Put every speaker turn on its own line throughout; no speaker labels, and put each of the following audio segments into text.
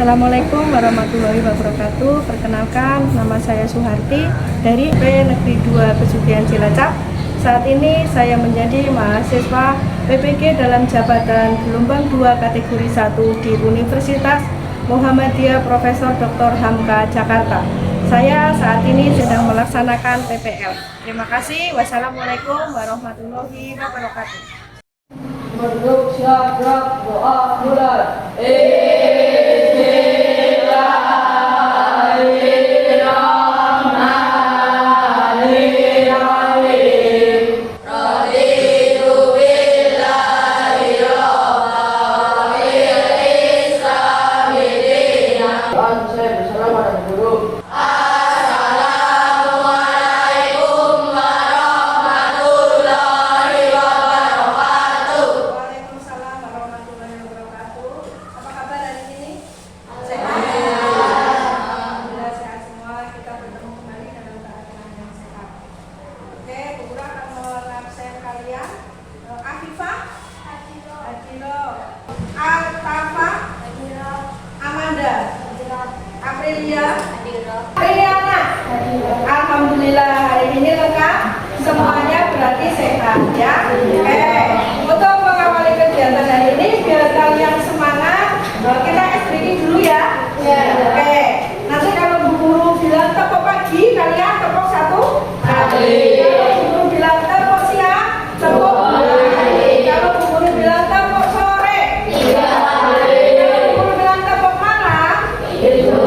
Assalamualaikum warahmatullahi wabarakatuh. Perkenalkan, nama saya Suharti dari SMP Negeri 2 Pesugihan Cilacap. Saat ini saya menjadi mahasiswa PPG dalam jabatan gelombang 2 kategori 1 di Universitas Muhammadiyah Profesor Dr. Hamka Jakarta. Saya saat ini sedang melaksanakan PPL. Terima kasih. Wassalamualaikum warahmatullahi wabarakatuh.
Siap doa mulai.
Apriliana. Alhamdulillah hari ini lengkap, semuanya berarti sehat ya. Untuk mengawali kegiatan hari ini biar kalian semangat, kita SBK dulu ya. Nanti kalau Bu Guru bilang tepuk pagi, kalian tepuk 1 kali. Kalau Bu Guru bilang tepuk siang, tepuk 2 kali. Kalau Bu Guru bilang tepuk sore, 3 kali. Kalau Bu Guru bilang tepuk malam, itu.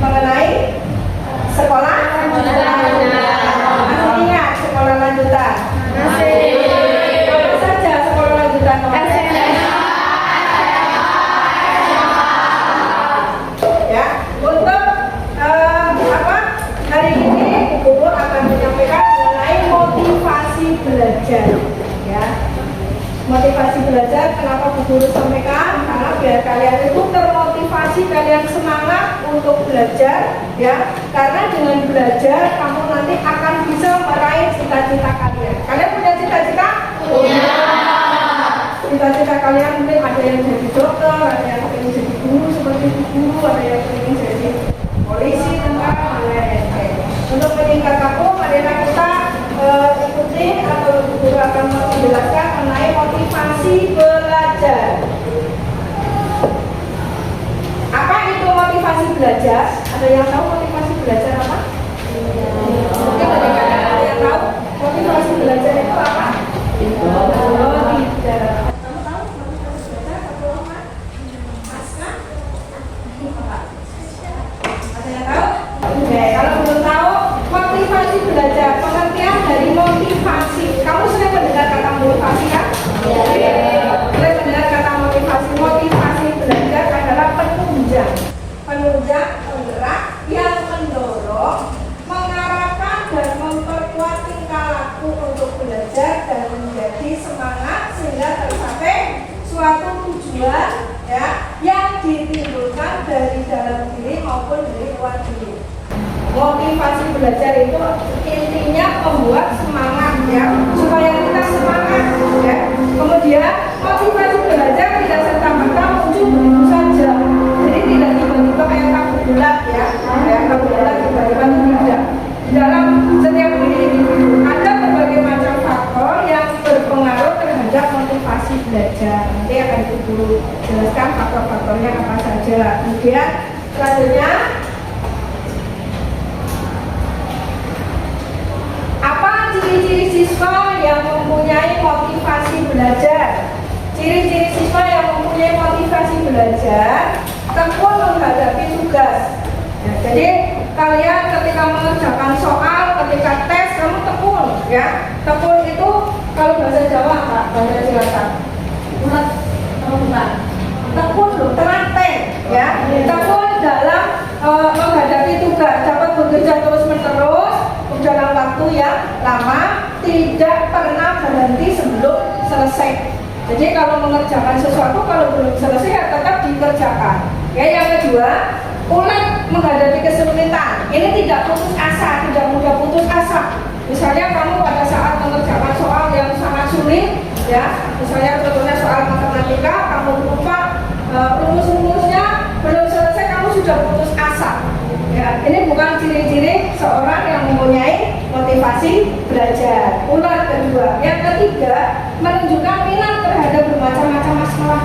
Mengenai sekolah masih ingat sekolah lanjutan? Apa saja sekolah lanjutan? Ya, untuk hari ini Bu Guru akan menyampaikan mengenai motivasi belajar. Ya, motivasi belajar. Kenapa Bu Guru sampaikan? Karena biar kalian itu termotivasi, kalian semangat untuk belajar, ya. Karena dengan belajar kamu nanti akan bisa meraih cita-cita kalian. Kalian punya cita-cita? Punya. Cita-cita kalian mungkin ada yang jadi dokter, ada yang ingin jadi guru seperti guru, ada yang ingin jadi polisi, tentara, dan lain-lain. Untuk meningkat aku, mari kita ikuti atau guru akan menjelaskan mengenai motivasi belajar. Apa itu motivasi belajar? Ada yang tahu motivasi belajar apa? Mungkin ada yang tahu motivasi belajar itu apa? Oh, tidak. Kamu tahu motivasi belajar apa? Pasca? Ada yang tahu? Oke, kalau belum tahu motivasi belajar, pengertian dari motivasi. Kamu sering mendengar kata motivasi kan? Sering mendengar kata motivasi. Motivasi belajar adalah penunjang, penggerak yang mendorong, mengarahkan dan memperkuat tingkah laku untuk belajar dan menjadi semangat sehingga tercapai suatu tujuan, ya, yang ditimbulkan dari dalam diri maupun dari luar diri. Motivasi belajar itu intinya membuat semangat, ya, supaya kita semangat, ya. Kemudian motivasi belajar tidak serta-merta muncul begitu saja. Jadi tidak tiba-tiba kayak kabut bulat, ya, kayak kabut bulat tiba-tiba tidak. Dalam setiap diri individu ada berbagai macam faktor yang berpengaruh terhadap motivasi belajar. Nanti akan Guru jelaskan faktor-faktornya apa saja. Kemudian selanjutnya, ciri-ciri siswa yang mempunyai motivasi belajar. Ciri-ciri siswa yang mempunyai motivasi belajar tekun menghadapi tugas. Ya, jadi kalian ketika mengerjakan soal, ketika tes, kamu tekun, ya. Tekun itu kalau bahasa Jawa apa? Bahasa Cilacap. Bulat, bulat. Tekun loh, telaten. ya. Namun dalam menghadapi tugas dapat bekerja terus menerus dalam waktu yang lama, tidak pernah berhenti sebelum selesai. Jadi kalau mengerjakan sesuatu kalau belum selesai ya tetap dikerjakan. Ya, yang kedua, ulat menghadapi kesulitan. Ini tidak putus asa, tidak mudah putus asa. Misalnya kamu pada saat mengerjakan soal yang sangat sulit, ya, misalnya contohnya soal matematika, kamu lupa rumus-rumusnya, belum selesai kamu sudah putus asa. Ya, ini bukan ciri-ciri seorang yang mempunyai motivasi belajar. Ulat kedua. Yang ketiga, menunjukkan minat terhadap bermacam-macam masalah.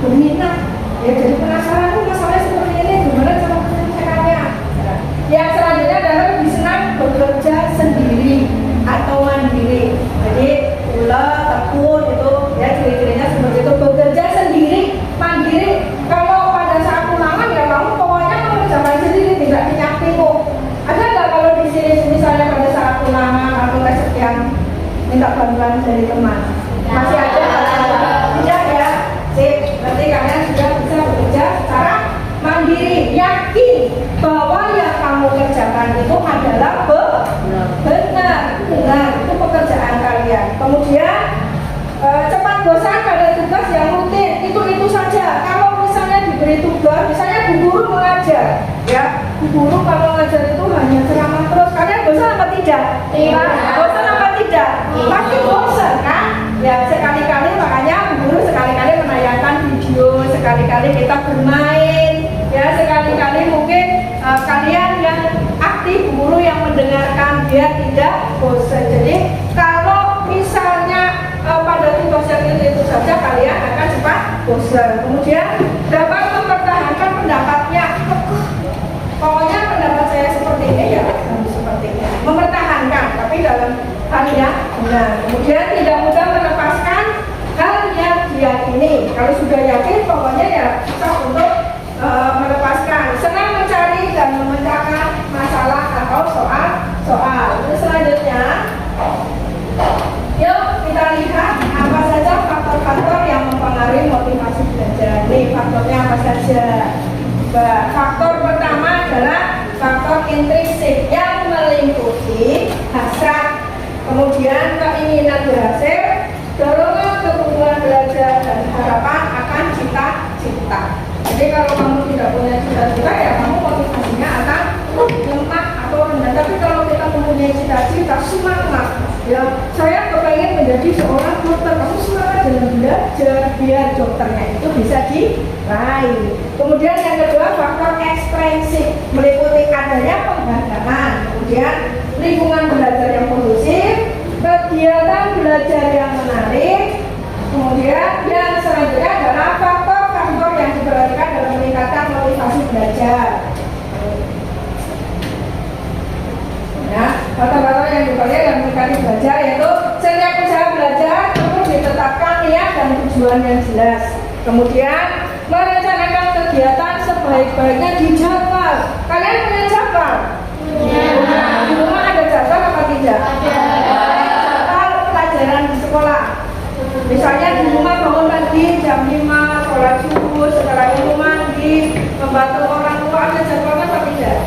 Berminat. Ya, jadi penasaran masalahnya seperti ini, gimana cara menyelesaikannya. Yang selanjutnya adalah lebih senang bekerja sendiri atau mandiri. Jadi ulat, tekun itu ya ciri-cirinya seperti itu. Bekerja sendiri, mandiri. Kalau pada saat ulangan ya kamu pokoknya mengerjakan sendiri, tidak dinyaktimu. Ada nggak kalau di sini misalnya pada saat ulangan atau tes sekian minta bantuan dari teman? Masih ada? Tidak ya? Sip, berarti kalian sudah bisa bekerja secara mandiri. Yakin bahwa yang kamu kerjakan itu adalah benar, itu pekerjaan kalian. Kemudian cepat bosan pada tugas yang rutin, itu saja. Kalau misalnya diberi tugas, misalnya bu guru mengajar, ya bu guru kalau mengajar itu hanya ceramah terus, kalian bosan apa tidak? Iya. Bosan apa tidak? Pasti bosan kan? Ya sekali-kali makanya bu guru sekali-kali menayangkan video, sekali-kali kita bermain, ya sekali-kali mungkin kalian yang aktif, guru yang mendengarkan biar tidak bosan. Jadi kalau misalnya pada tugas yang itu saja kalian akan cepat bosan. Kemudian dapat mempertahankan pendapatnya. Pokoknya pendapat saya seperti ini ya harus seperti ini. Mempertahankan, tapi dalam hal yang benar. Kemudian tidak mudah melepaskan hal yang diyakini. Kalau sudah yakin, pokoknya ya susah untuk melepaskan. Senang mencari dan memecahkan masalah atau soal. Terus selanjutnya, yuk kita lihat apa saja faktor-faktor yang mempengaruhi motivasi belajar. Nih faktornya apa saja? Faktor pertama adalah faktor intrinsik yang meliputi hasrat, kemudian keinginan berhasil, dorongan kebutuhan belajar dan harapan akan cita-cita. Jadi kalau kamu tidak punya cita-cita ya kamu motivasinya akan lemah atau rendah. Tapi kalau kita mempunyai cita-cita, semangat. Ya, saya kepengen menjadi seorang dokter. Kamu semangat dalam belajar biar dokternya itu bisa diraih. Kemudian yang kedua faktor ekstrinsik meliputi adanya penghargaan, kemudian lingkungan belajar yang kondusif, kegiatan belajar yang menarik, kemudian yang selanjutnya adalah faktor-faktor yang diperhatikan dalam meningkatkan motivasi belajar. Ya, faktor-faktor yang diperhatikan dalam meningkatkan belajar yaitu setiap usaha belajar perlu ditetapkan niat dan tujuan yang jelas. Kemudian merencanakan kegiatan sebaik-baiknya di jadwal. Kalian punya jadwal? Ya. Di rumah ada jadwal apa tidak? Ada. Jadwal pelajaran di sekolah. Misalnya di rumah bangun pagi jam 5, sholat subuh, setelah itu mandi, membantu orang tua, ada jadwalnya apa tidak?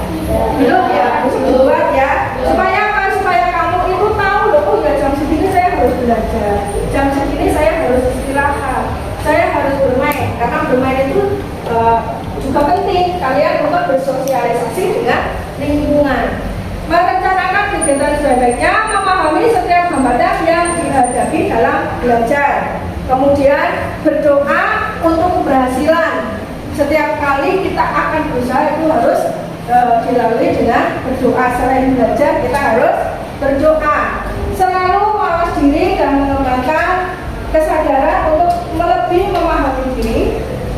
Belum ya, harus dibuat ya. Supaya apa? Supaya kamu itu tahu loh, oh ya jam segini saya harus belajar, jam segini saya harus istirahat, saya harus bermain. Karena bermain itu juga penting kalian untuk bersosialisasi dengan lingkungan. Merencanakan kegiatan sebaiknya, memahami setiap hambatan yang dihadapi dalam belajar. Kemudian berdoa untuk keberhasilan. Setiap kali kita akan berusaha itu harus dilalui dengan berdoa. Selain belajar kita harus berdoa. Selalu mawas diri dan mengembangkan kesadaran untuk lebih memahami diri.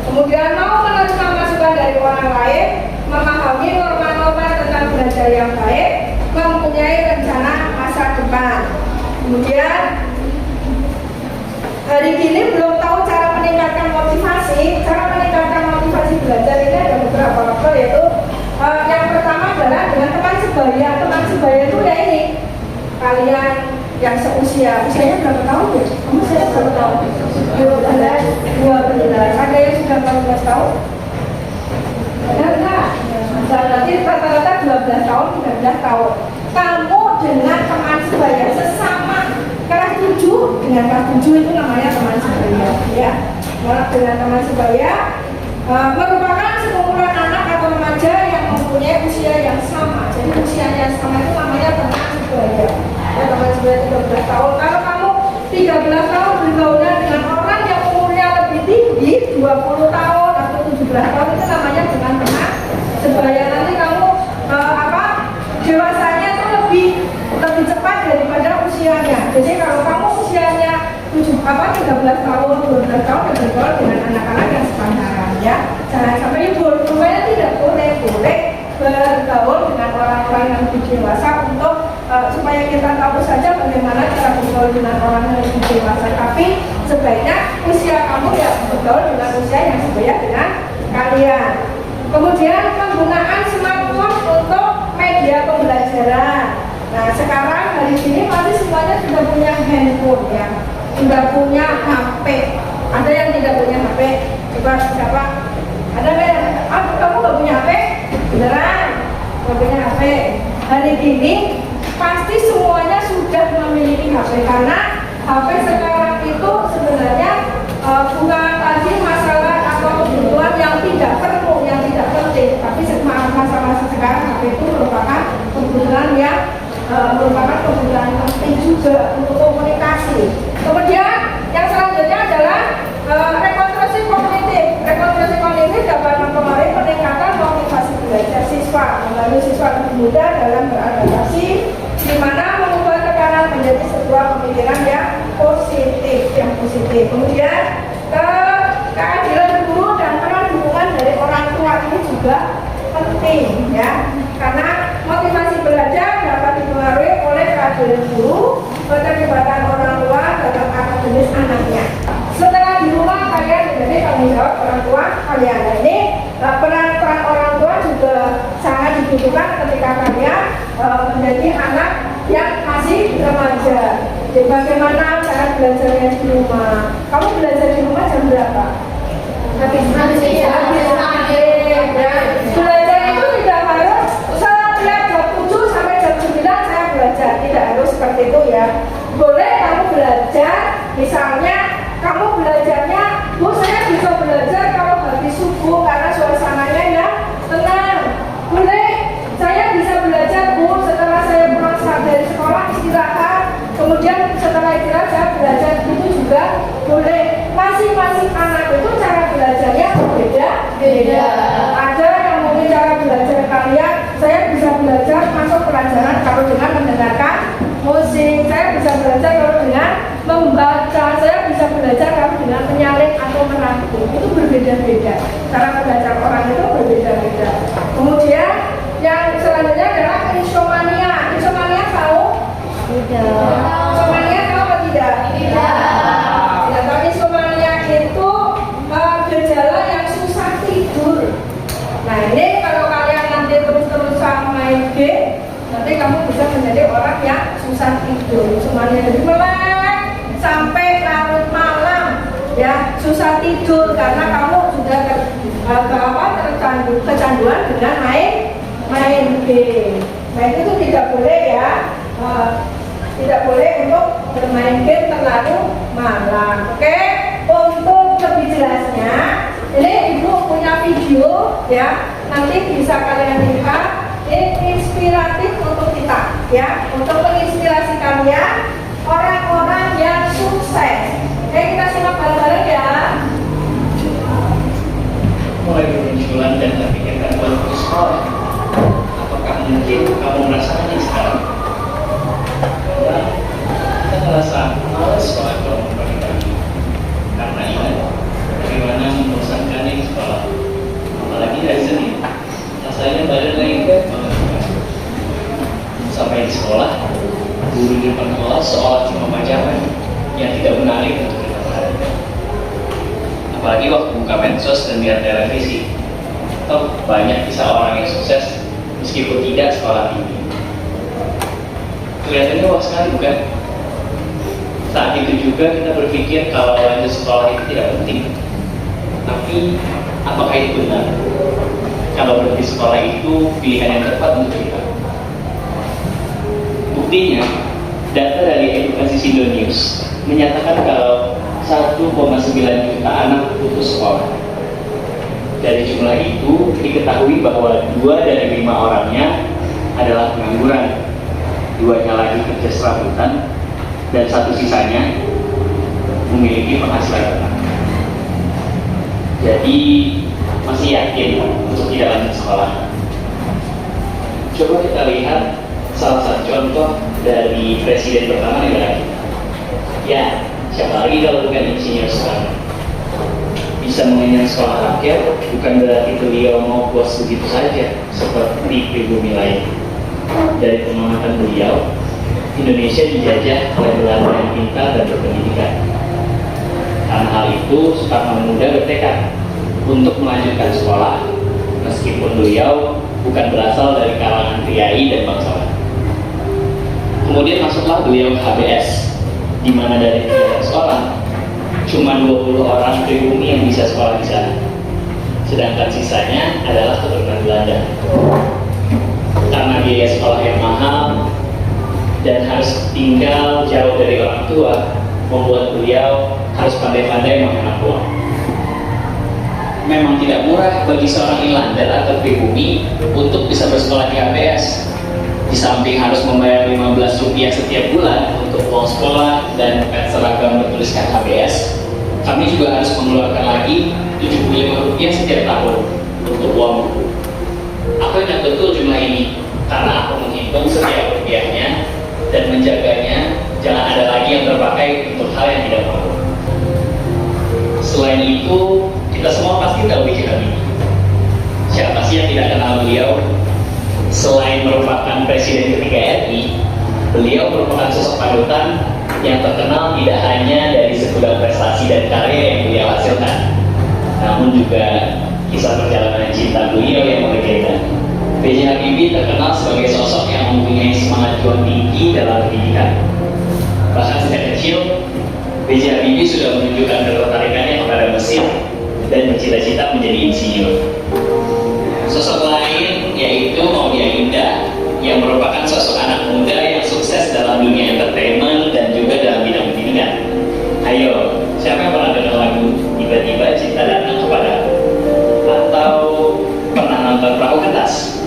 Kemudian mau menerima masukan dari orang lain, memahami norma-norma tentang belajar yang baik, mempunyai rencana masa depan. Kemudian hari ini belum tahu cara meningkatkan motivasi. Cara meningkatkan motivasi belajar ini ada beberapa faktor, yaitu yang pertama adalah dengan teman sebaya. Teman sebaya itu ya ini kalian yang seusia. Usianya berapa tahun ya? Kamu saya berapa tahun? 12, 12. Ada yang sudah 14 tahun? Benar nggak? Berarti rata-rata 12 tahun, 13 tahun. Kamu dengan teman sebaya sesama kelas 7 dengan kelas 7 itu namanya teman sebaya, ya. Dengan teman sebaya merupakan sekumpulan anak atau remaja yang mempunyai usia yang sama. Jadi usia yang sama itu namanya teman sebaya. Ya, teman sebaya 13 tahun. Kalau kamu 13 tahun bergaulan dengan orang yang umurnya lebih tinggi, 20 tahun atau 17 tahun, itu namanya dengan teman sebaya. Nanti kamu dewasanya itu lebih cepat daripada usianya. Jadi kalau kamu usianya 13 tahun, 12 tahun bergaul dengan anak-anak yang sepantaran, ya. Jangan sampai pokoknya tidak boleh bergaul dengan orang-orang yang lebih dewasa untuk supaya kita tahu saja bagaimana cara bergaul dengan orang yang lebih dewasa. Tapi sebaiknya usia kamu ya bergaul dengan usia yang sebaya dengan kalian. Kemudian penggunaan smartphone untuk media pembelajaran. Nah, sekarang hari ini pasti semuanya sudah punya handphone, ya, sudah punya HP. Ada yang tidak punya HP? Coba siapa? Ada nggak? Kamu nggak punya HP? Beneran? Nggak punya HP? Hari ini pasti semuanya sudah memiliki HP, karena HP sekarang itu sebenarnya bukan lagi masalah atau kebutuhan yang tidak perlu, yang tidak penting, tapi masa-masa sekarang HP itu merupakan kebutuhan yang merupakan kebutuhan penting juga untuk komunikasi. Kemudian yang selanjutnya adalah rekonstruksi kognitif. Rekonstruksi kognitif dapat mempengaruhi peningkatan motivasi belajar siswa, membantu siswa lebih mudah dalam beradaptasi, di mana mengubah tekanan menjadi sebuah pemikiran yang positif. Kemudian keadilan guru dan peran dukungan dari orang tua ini juga penting, ya, karena motivasi belajar dapat dipengaruhi oleh keadilan guru, keterlibatan orang tua dalam akademis anaknya. Setelah di rumah kalian menjadi tanggung jawab orang tua kalian. Nah, ini peran orang tua juga sangat dibutuhkan ketika kalian menjadi anak yang masih remaja. Jadi bagaimana cara belajarnya di rumah? Kamu belajar di rumah jam berapa? Habis maghrib. Belajar itu tidak harus setiap jam 7 sampai jam 9 saya belajar. Tidak harus seperti itu, ya. Boleh kamu belajar, misalnya kamu belajarnya, Bu, saya bisa belajar kalau habis subuh karena suasananya ya tenang. Boleh, saya bisa belajar, Bu, setelah saya pulang dari sekolah istirahat, kemudian setelah istirahat saya belajar, itu juga boleh. Masing-masing anak itu cara belajarnya berbeda. Ada yang mungkin cara belajar kalian, saya bisa belajar masuk pelajaran kalau dengan mendengarkan musik, saya bisa belajar kalau dengan membaca, saya bisa belajar kalau dengan menyalin atau merangkum. Itu berbeda-beda. Cara belajar orang itu berbeda-beda. Kemudian yang selanjutnya adalah insomnia. Insomnia tahu? Tidak. Insomnia tahu atau tidak? Tidak. Tidak. Insomnia itu gejala yang susah tidur. Nah, ini kalau kalian nanti terus-terusan main game, nanti kamu bisa menjadi orang yang susah tidur. Insomnia jadi melek sampai larut malam, ya, susah tidur karena kamu sudah kecanduan dengan main game. Nah, itu tidak boleh, ya. Tidak boleh untuk bermain game terlalu malam. Oke? Untuk lebih jelasnya, ini Ibu punya video, ya. Nanti bisa kalian lihat. Ini inspiratif untuk kita, ya, untuk menginspirasi kalian orang-orang yang sukses. Oke, kita simak bareng-bareng, ya.
Mulai bermunculan dan terpikirkan untuk sekolah. Apakah mungkin kamu merasakannya sekarang? Ya, kita merasa malas sekolah kalau pagi-pagi. Karena ingat bagaimana membosankannya di sekolah. Apalagi hari Senin, rasanya badan lagi banget. Sampai di sekolah, guru di depan kelas seolah cuma pajangan yang tidak menarik untuk kita perhatikan. Apalagi waktu buka medsos dan lihat televisi, toh banyak kisah orang yang sukses meskipun tidak sekolah tinggi. Kelihatannya wah sekali, bukan? Saat itu juga kita berpikir kalau lanjut sekolah itu tidak penting. Tapi apakah itu benar? kalau berhenti sekolah itu pilihan yang tepat untuk kita. Buktinya, data dari Edukasi Sindonews menyatakan kalau 1,9 juta anak putus sekolah. Dari jumlah itu diketahui bahwa 2 dari 5 orangnya adalah pengangguran, 2-nya lagi kerja serabutan, dan 1 sisanya memiliki penghasilan tetap. Jadi masih yakin untuk tidak lanjut sekolah. Coba kita lihat salah satu contoh dari presiden pertama negara kita. Ya, siapa lagi kalau bukan insinyur sekarang? Bisa mengenyang sekolah rakyat bukan berarti beliau mau puas begitu saja seperti pribumi lain. Dari pengamatan beliau, Indonesia dijajah oleh Belanda yang pintar dan berpendidikan. Karena hal itu, Soekarno Muda bertekad untuk melanjutkan sekolah, meskipun beliau bukan berasal dari kalangan priai dan bangsawan. Kemudian masuklah beliau ke HBS, di mana dari sekolah cuma 20 orang pribumi yang bisa sekolah di sana, sedangkan sisanya adalah keturunan Belanda. Karena biaya sekolah yang mahal dan harus tinggal jauh dari orang tua, membuat beliau harus pandai-pandai menghemat uang. Memang tidak murah bagi seorang Ilander atau pribumi untuk bisa bersekolah di HBS. Di samping harus membayar Rp15 setiap bulan untuk uang sekolah dan pet seragam bertuliskan HBS, kami juga harus mengeluarkan lagi Rp75 setiap tahun untuk uang buku. Aku ingat betul jumlah ini karena aku menghitung setiap rupiahnya dan menjaganya jangan ada lagi yang terpakai untuk hal yang tidak perlu. Selain itu, kita semua pasti tahu B.J. Habibie. Siapa sih yang tidak kenal beliau? Selain merupakan presiden ketiga RI, beliau merupakan sosok panutan yang terkenal tidak hanya dari segudang prestasi dan karya yang beliau hasilkan, namun juga kisah perjalanan cinta beliau yang berbeda. B.J. Habibie terkenal sebagai sosok yang mempunyai semangat juang tinggi dalam pendidikan. Bahkan sejak kecil, B.J. Habibie sudah menunjukkan ketertarikannya kepada mesin dan bercita-cita menjadi insinyur. Sosok lain yaitu Maudy Ayunda yang merupakan sosok anak muda yang sukses dalam dunia entertainment dan juga dalam bidang pendidikan. Ayo, siapa yang pernah dengar lagu Tiba-tiba Cinta Datang Kepadaku? Atau pernah nonton Perahu Kertas?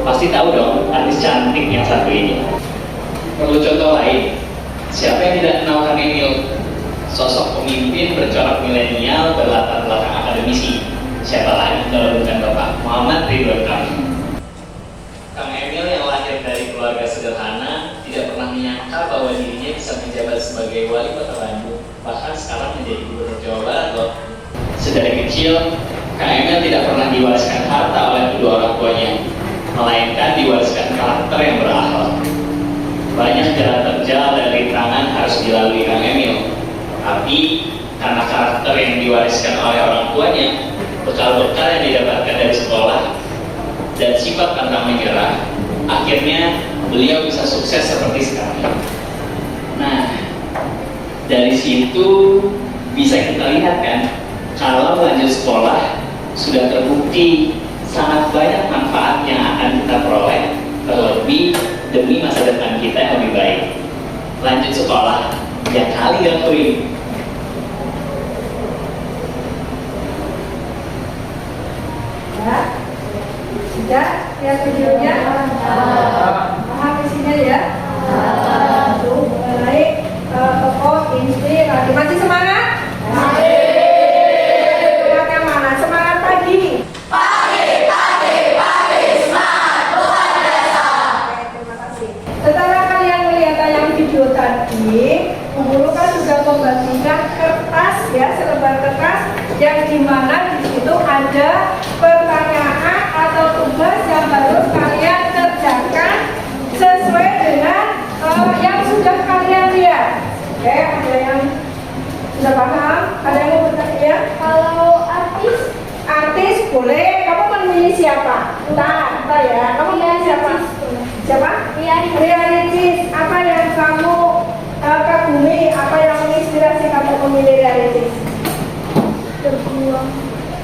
Pasti tahu dong artis cantik yang satu ini. Perlu contoh lain, siapa yang tidak kenal Kang Emil? Sosok pemimpin bercorak milenial berlatar belakang akademisi. Siapa lagi kalau bukan Bapak Muhammad Ridwan Kamil. Kang Emil yang lahir dari keluarga sederhana tidak pernah menyangka bahwa dirinya bisa menjabat sebagai wali kota Bandung, bahkan sekarang menjadi gubernur Jawa Barat loh. Sedari kecil, Kang Emil tidak pernah diwariskan harta oleh kedua orang tuanya, melainkan diwariskan karakter yang berakhlak. Banyak jalan terjal dan rintangan harus dilalui Kang Emil, tapi karena karakter yang diwariskan oleh orang tuanya, bekal-bekal yang didapatkan dari sekolah, dan sifat pantang menyerah, akhirnya beliau bisa sukses seperti sekarang. Nah, dari situ bisa kita lihat kan, kalau lanjut sekolah sudah terbukti sangat banyak manfaat yang akan kita peroleh, terlebih demi masa depan kita yang lebih baik. Lanjut sekolah, ya kali lakuin.
Sudah lihat videonya? Paham isinya ya? Baik, tokoh inspirasi. Masih semangat? Masih. Semangat yang mana? Semangat pagi. Semangat luar biasa. Oke, terima kasih. Setelah kalian melihat tayang video tadi, guru kan sudah membagikan kertas ya, selebar kertas yang dimana di situ ada pertanyaan atau tugas yang harus kalian kerjakan sesuai dengan yang sudah kalian lihat. Oke, ada yang sudah paham? Ada yang mau bertanya ya? Kalau artis boleh. Kamu memilih siapa? Entah ya. Kamu memilih siapa? Siapa? Ria Ricis. Apa yang kamu kagumi? Apa yang menginspirasi kamu memilih Ria Ricis?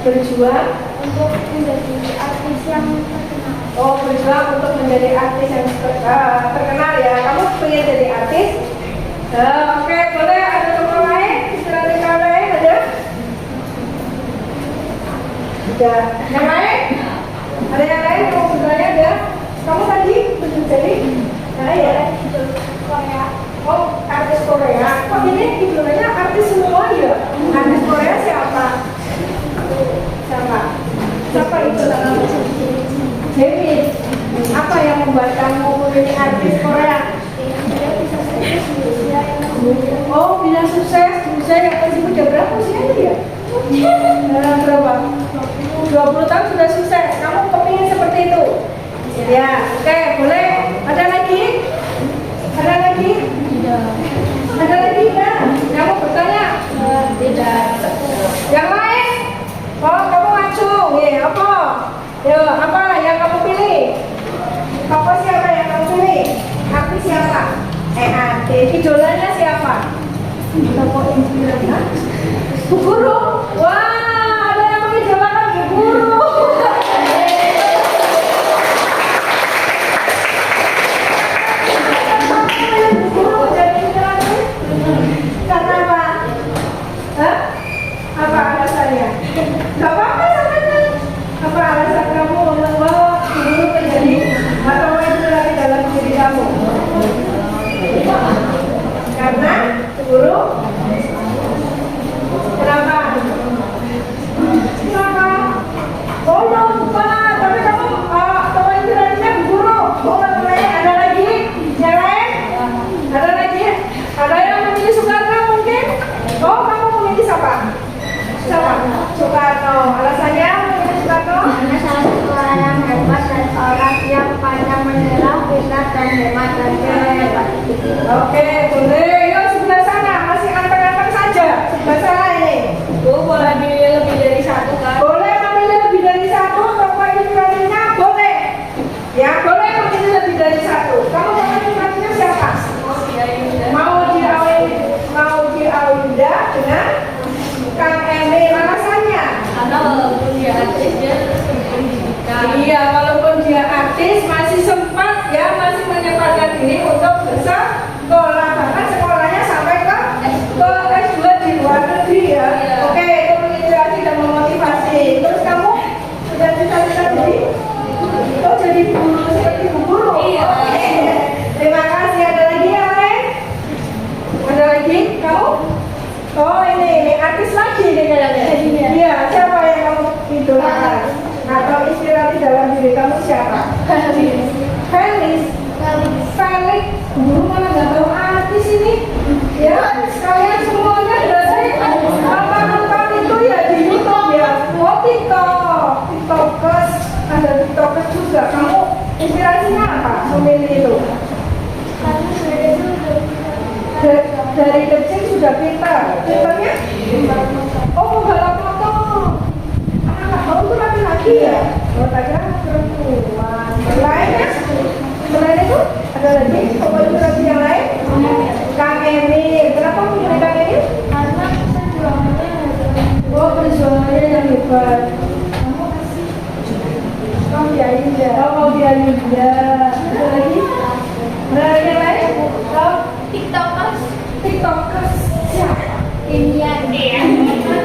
Berjuang.
untuk menjadi artis yang terkenal.
Oh, berjuang untuk menjadi artis yang terkenal ya. Kamu pengen jadi artis? Oke, boleh ada teman lain? Istirahat yang lain ada? Ada. Yang lain? Ada yang lain yang mau bertanya ada? Kamu tadi pengen jadi? Nah ya.
Korea.
Oh, artis Korea. Kok ini judulnya artis semua ya? Artis Korea siapa? Siapa? Siapa itu? Jamie. Apa yang membuat kamu memilih artis Korea?
Dia bisa sukses di usia yang
Oh, bila sukses di usia yang masih muda. Berapa usianya dia? Berapa? 20 tahun sudah sukses. Kamu kepingin seperti itu? Ya, oke, boleh. Ada lagi? Ada lagi? Ada lagi kan? Kamu bertanya?
tidak.
Yang lain? Oh, kamu ngacung. Ya, apa? Ya, apa yang kamu pilih? Apa siapa yang kamu pilih? Artis siapa? Artis. Idolanya siapa? Tokoh inspirasi. Bu Guru. Wah, ada yang mengidolakan Bu Guru. Karena apa? Hah? Apa alasannya? Gak apa-apa sebenarnya. Apa alasan kamu membawa guru menjadi atau menjadi dalam diri kamu? Karena guru. Kenapa? Kenapa? Oh ya lupa. Tapi kamu teman kiranya guru. Oh ada lagi? Yang lain? Ada lagi? Ada yang memilih Soekarno mungkin? Oh, kamu memilih siapa? Siapa? Soekarno. Alasannya memilih Soekarno?
Karena salah satu orang yang hebat dan orang yang pandang menyerah, pintar dan hemat dan hebat.
Oke, boleh. Yuk sebelah sana. Masih anteng-anteng saja. Sebelah sana ini.
Boleh pilih lebih dari satu kan?
Boleh memilih lebih dari satu. Tokoh inspirasinya boleh. Ya, boleh memilih lebih dari satu. Kamu tokoh inspirasinya siapa? Mau Awinda dengan Kang Emil. Alasannya?
Karena walaupun dia artis, dia terus berpendidikan.
Iya, walaupun dia artis masih sempat ya, masih menyempatkan diri untuk bersekolah. Bahkan sekolahnya sampai ke S2 di luar negeri ya. Oke, itu menginspirasi dan memotivasi. Terus kamu sudah cita-cita jadi guru seperti Bu Guru?
Iya.
Oke. Terima kasih. Ada lagi yang lain? Ada lagi? Kamu? Oh ini artis lagi nih kayaknya. Iya, siapa yang kamu idolakan? Atau inspirasi dalam diri kamu siapa? Felix. Felix. Guru mana nggak tahu artis ini? Ya, kalian semuanya dari nonton itu ya di YouTube ya. Oh TikTokers, ada TikTokers juga. Kamu inspirasinya apa? Memilih itu?
Karena saya itu
Dari kecil sudah pintar. Pintarnya? Oh, balap motor. Kamu tuh laki-laki ya? Oh, tadi perempuan. Lainnya? Selain itu, ada lagi? Inspirasi yang lain? Kang Emil. Kenapa memilih Kang Emil?
karena perjuangannya
Oh, perjuangannya yang hebat.
mau diajuda.
Oh, mau diajuda. Ada lagi? Ada lagi yang lain? Oh, TikTokers siapa?
Ini ya.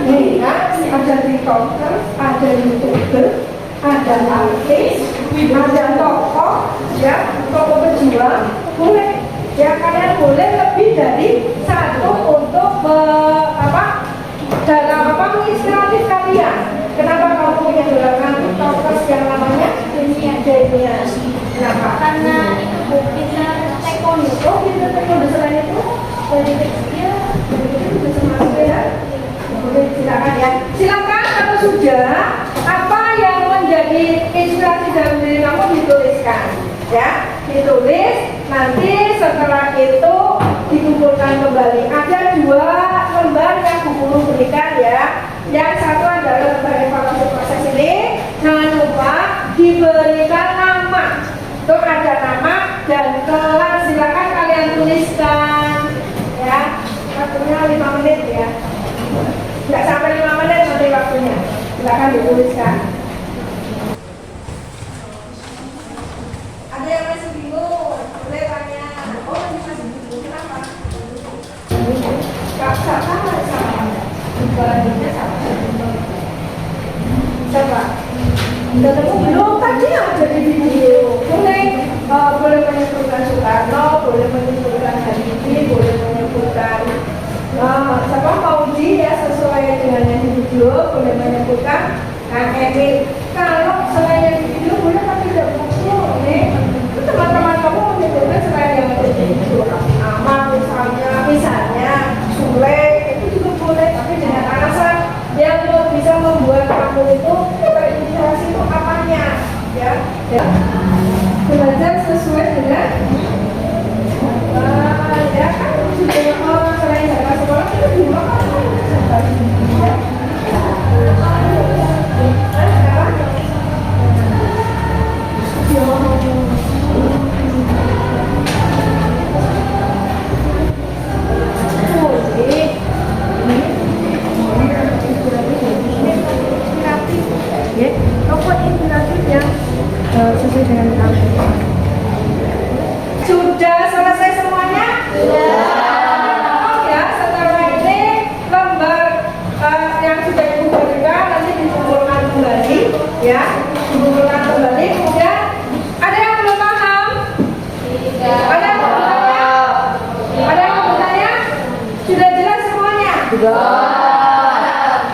Ya, ada TikToker, ada YouTuber, ada artis, ada tokoh, ya, tokoh berjuang. Boleh, ya kalian boleh lebih dari satu untuk menginspirasi kalian. Kenapa kamu menyodorkan TikTokers yang namanya Denia? Kenapa?
Karena itu pintar taekwondo.
Oh, pintar taekwondo. Selain itu, dari kecil bisa masuk ya. Boleh, silakan ya. Silakan kalau sudah apa yang menjadi inspirasi dalam diri kamu dituliskan, ya, ditulis. Nanti setelah itu dikumpulkan kembali. Ada 2 lembar yang Bu Guru berikan ya. Yang satu adalah lembar evaluasi proses ini. Jangan lupa diberikan nama. Itu ada nama dan kelas. Silakan kalian tuliskan ya. Waktunya 5 menit ya. Nggak sampai 5 menit nanti waktunya. Silakan dituliskan. Selanjutnya siapa? Ketemu belum? Tadi ada di video. Boleh menyebutkan Soekarno, boleh menyebutkan Habibie, boleh menyebutkan siapa Maudi ya sesuai dengan yang di video, boleh menyebutkan Kang Emil. Kalau selain yang di video boleh tapi tidak buku nih. Teman-teman kamu menyebutkan selain yang ada di video. Nama misalnya Sule itu juga boleh, tapi dengan alasan yang bisa membuat kamu itu terinspirasi itu apanya ya. Belajar sesuai dengan ya kan sudah selain jadwal sekolah itu di rumah kan ya. Sesuai dengan kamu. Sudah selesai semuanya? Oh ya, setelah ini lembar yang sudah ibu berikan nanti dikumpulkan kembali, ya, dikumpulkan kembali. Kemudian ada yang belum paham? Ada yang belum bertanya? Ada yang belum bertanya? Sudah jelas semuanya?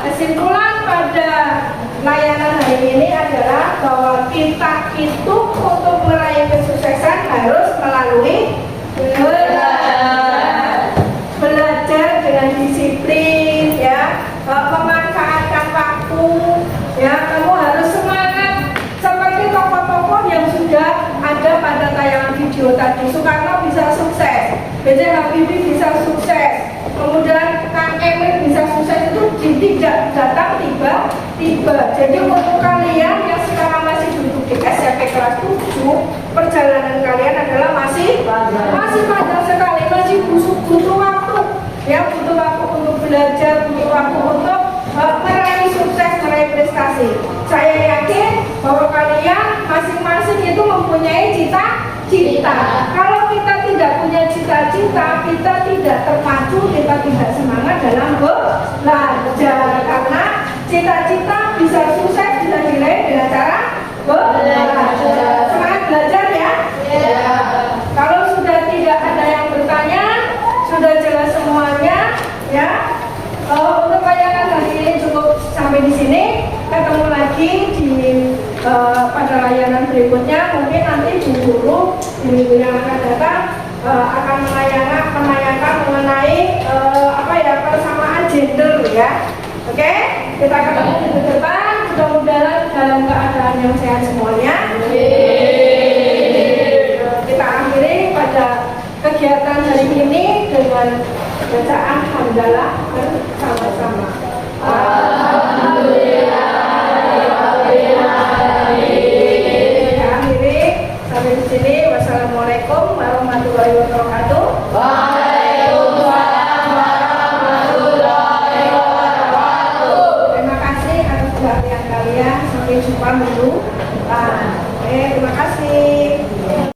Kesimpulan pada layanan hari ini adalah bahwa kita itu untuk meraih kesuksesan harus melalui belajar dengan disiplin, ya, memanfaatkan waktu, ya, kamu harus semangat seperti tokoh-tokoh yang sudah ada pada tayangan video tadi. Soekarno bisa sukses, B.J. Habibie bisa sukses, kemudian Kang Emil bisa sukses, itu tidak datang tiba-tiba. Jadi untuk kalian yang sekarang masih duduk di SMP kelas 7, perjalanan kalian adalah masih panjang sekali, masih butuh waktu, ya, butuh waktu untuk belajar, butuh waktu untuk meraih sukses, meraih prestasi. Saya yakin bahwa kalian masing-masing itu mempunyai cita-cita. Kalau kita tidak punya cita-cita, kita tidak terpacu, kita tidak semangat dalam belajar. Karena cita-cita bisa sukses, bisa diraih dengan cara belajar. Semangat belajar ya. Kalau sudah tidak ada yang bertanya, sudah jelas semuanya, ya. Untuk layanan hari ini cukup sampai di sini. Ketemu lagi di pada layanan berikutnya. Mungkin nanti di guru di minggu yang akan datang akan menanyakan mengenai persamaan gender, ya. Oke, kita ketemu di depan. Mudah-mudahan dalam keadaan yang sehat semuanya. Kita akhiri pada kegiatan hari ini dengan bacaan hamdalah bersama.